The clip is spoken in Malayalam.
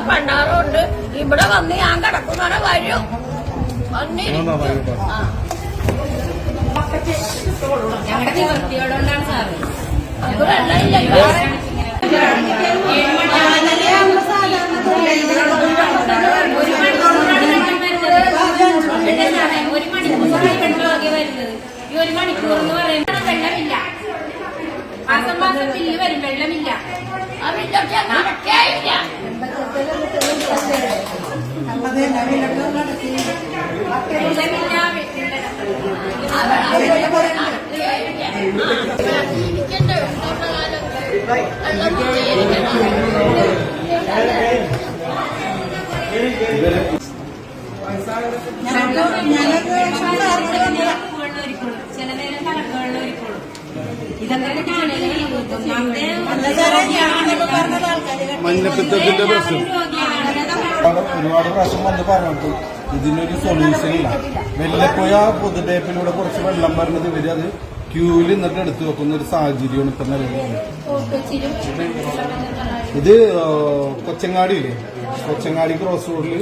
പണ്ടാറുണ്ട് ഇവിടെ വന്ന് ഞാൻ കിടക്കുന്നവരെ വരും ഞങ്ങളുടെ നിവൃത്തിയോടുകൊണ്ടാണ് സാറ് അത് വെള്ളമില്ലല്ലോ. ഒരു മണിക്കൂറായി വരുന്നത്. ഈ ഒരു മണിക്കൂർ എന്ന് പറയുമ്പോൾ വെള്ളമില്ല. മാസം മാസം ബില്ല് വരും, വെള്ളമില്ല. അതിലൊക്കെ നടക്കേയില്ല. ചില നേരം കണക്കുകളിൽ ഒരുക്കുള്ളൂ. ഇതൊക്കെ മഞ്ഞപ്പിത്തത്തിന്റെ പ്രശ്നം ഒരുപാട് പ്രാവശ്യം വന്ന് പറഞ്ഞിട്ട് ഇതിനൊരു സൊല്യൂഷൻ ഇല്ല. വെല്ലപ്പോയ പൊതുടേപ്പിലൂടെ കുറച്ച് വെള്ളം പറഞ്ഞത് ഇവര് അത് ക്യൂവിൽ നിന്നിട്ട് എടുത്തു വെക്കുന്ന ഒരു സാഹചര്യമാണ് ഇപ്പൊ നിലവിലുള്ളത്. ഇത് കൊച്ചങ്ങാടി ഇല്ലേ, കൊച്ചങ്ങാടി ക്രോസ് റോഡിൽ